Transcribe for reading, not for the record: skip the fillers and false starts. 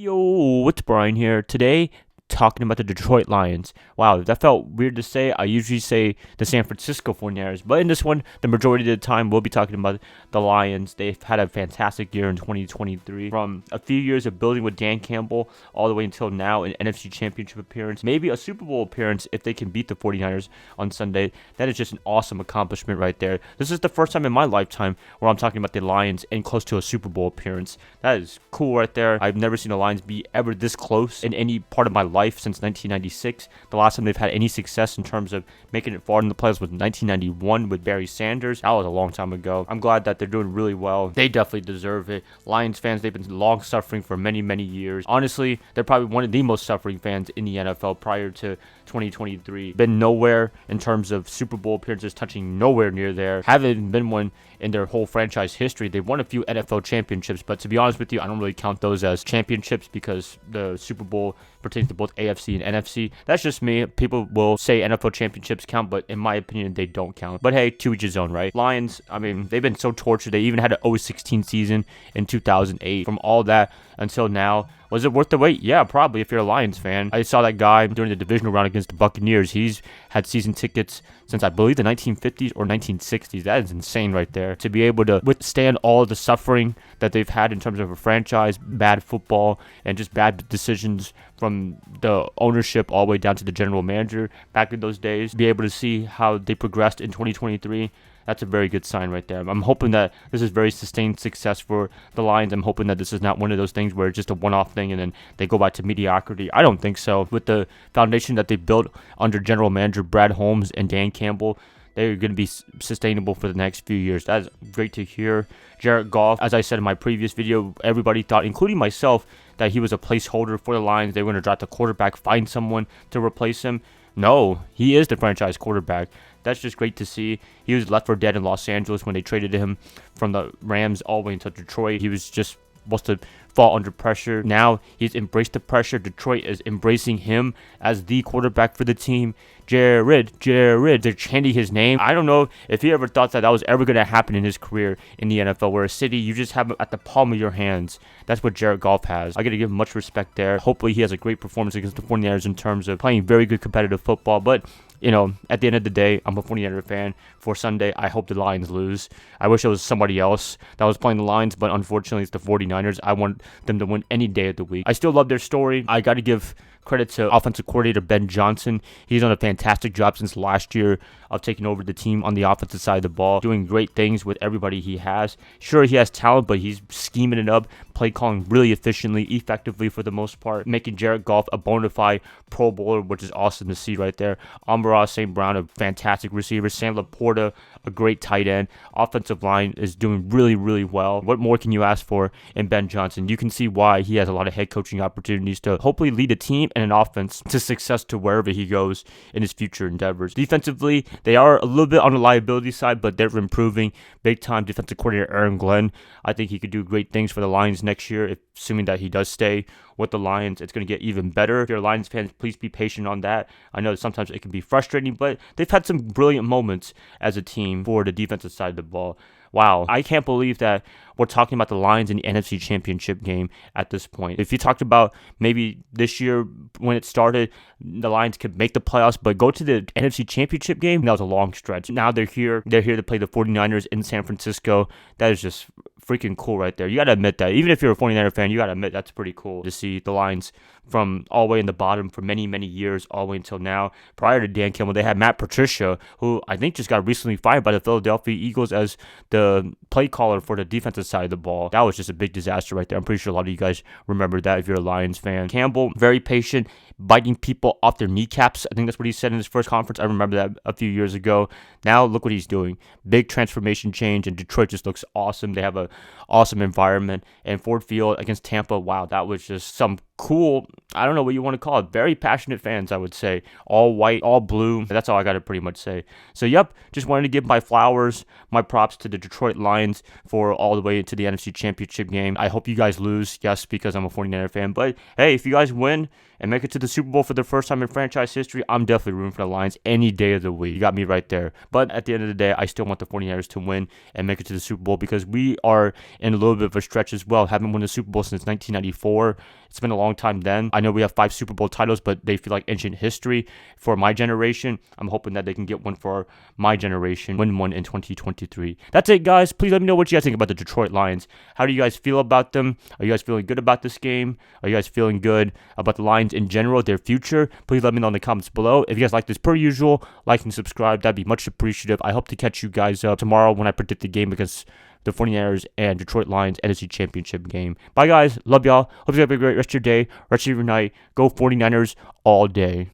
Yo, what's Brian here? Today, talking about the Detroit Lions. Wow, that felt weird to say. I usually say the San Francisco 49ers, but in this one, the majority of the time, we'll be talking about the Lions. They've had a fantastic year in 2023. From a few years of building with Dan Campbell all the way until now, an NFC Championship appearance, maybe a Super Bowl appearance if they can beat the 49ers on Sunday. That is just an awesome accomplishment right there. This is the first time in my lifetime where I'm talking about the Lions and close to a Super Bowl appearance. That is cool right there. I've never seen the Lions be ever this close in any part of my life since 1996. The last time they've had any success in terms of making it far in the playoffs was 1991 with Barry Sanders. That was a long time ago. I'm glad that they're doing really well. They definitely deserve it. Lions fans, they've been long suffering for many, many years. Honestly, they're probably one of the most suffering fans in the NFL prior to 2023. Been nowhere in terms of Super Bowl appearances, touching nowhere near there. Haven't been one in their whole franchise history. They've won a few NFL championships, but to be honest with you, I don't really count those as championships because the Super Bowl pertains to both AFC and NFC. That's just me. People will say NFL championships count, but in my opinion, they don't count. But hey, to each his own, right? Lions, I mean, they've been so tortured. They even had an 0-16 season in 2008. From all that until now, was it worth the wait? Yeah, probably if you're a Lions fan. I saw that guy during the divisional round against the Buccaneers. He's had season tickets since I believe the 1950s or 1960s. That is insane right there. To be able to withstand all of the suffering that they've had in terms of a franchise, bad football, and just bad decisions from the ownership all the way down to the general manager back in those days. Be able to see how they progressed in 2023. That's a very good sign right there. I'm hoping that this is very sustained success for the Lions. I'm hoping that this is not one of those things where it's just a one-off thing and then they go back to mediocrity. I don't think so. With the foundation that they built under general manager Brad Holmes and Dan Campbell, they're going to be sustainable for the next few years. That's great to hear. Jared Goff, as I said in my previous video, everybody thought, including myself, that he was a placeholder for the Lions. They were going to draft a quarterback, find someone to replace him. No, he is the franchise quarterback. That's just great to see. He was left for dead in Los Angeles when they traded him from the Rams all the way into Detroit. He was just supposed to fall under pressure. Now he's embraced the pressure. Detroit is embracing him as the quarterback for the team. Jared, they're chanting his name. I don't know if he ever thought that was ever going to happen in his career in the NFL, where a city you just have him at the palm of your hands. That's what Jared Goff has. I got to give him much respect there. Hopefully he has a great performance against the 49ers in terms of playing very good competitive football, but you know, at the end of the day, I'm a 49er fan. For Sunday, I hope the Lions lose. I wish it was somebody else that was playing the Lions, but unfortunately, it's the 49ers. I want them to win any day of the week. I still love their story. I got to give credit to offensive coordinator Ben Johnson. He's done a fantastic job since last year of taking over the team on the offensive side of the ball, doing great things with everybody he has. Sure, he has talent, but he's scheming it up, play calling really efficiently, effectively for the most part, making Jared Goff a bona fide Pro Bowler, which is awesome to see right there. Amon-Ra St. Brown, a fantastic receiver. Sam Laporta, a great tight end. Offensive line is doing really, really well. What more can you ask for in Ben Johnson? You can see why he has a lot of head coaching opportunities to hopefully lead a team and an offense to success to wherever he goes in his future endeavors. Defensively, they are a little bit on the liability side, but they're improving big time. Defensive coordinator Aaron Glenn, I think he could do great things for the Lions next year, assuming that he does stay with the Lions. It's going to get even better. If you're a Lions fan, please be patient on that. I know sometimes it can be frustrating, but they've had some brilliant moments as a team for the defensive side of the ball. Wow, I can't believe that we're talking about the Lions in the NFC Championship game at this point. If you talked about maybe this year when it started, the Lions could make the playoffs, but go to the NFC Championship game, that was a long stretch. Now they're here. They're here to play the 49ers in San Francisco. That is just freaking cool right there. You got to admit that. Even if you're a 49er fan, you got to admit that's pretty cool to see the Lions from all the way in the bottom for many, many years, all the way until now. Prior to Dan Campbell, they had Matt Patricia, who I think just got recently fired by the Philadelphia Eagles as the play caller for the defensive side of the ball. That was just a big disaster right there. I'm pretty sure a lot of you guys remember that if you're a Lions fan. Campbell, very patient, biting people off their kneecaps. I think that's what he said in his first conference. I remember that a few years ago. Now look what he's doing. Big transformation change, and Detroit just looks awesome. They have an awesome environment. And Ford Field against Tampa, wow, that was just some cool, I don't know what you want to call it, very passionate fans, I would say. All white, all blue. That's all I got to pretty much say. So, yep, just wanted to give my flowers, my props to the Detroit Lions for all the way into the NFC Championship game. I hope you guys lose, yes, because I'm a 49er fan. But, hey, if you guys win and make it to the Super Bowl for the first time in franchise history, I'm definitely rooting for the Lions any day of the week. You got me right there. But at the end of the day, I still want the 49ers to win and make it to the Super Bowl because we are in a little bit of a stretch as well. Haven't won the Super Bowl since 1994. It's been a long time then. I know we have 5 Super Bowl titles, but they feel like ancient history for my generation. I'm hoping that they can get one for my generation, win one in 2023. That's it, guys. Please let me know what you guys think about the Detroit Lions. How do you guys feel about them? Are you guys feeling good about this game? Are you guys feeling good about the Lions in general, their future? Please let me know in the comments below. If you guys like this per usual, like and subscribe. That'd be much appreciative. I hope to catch you guys up tomorrow when I predict the game against the 49ers and Detroit Lions NFC Championship game. Bye, guys. Love y'all. Hope you have a great rest of your day, rest of your night. Go 49ers all day.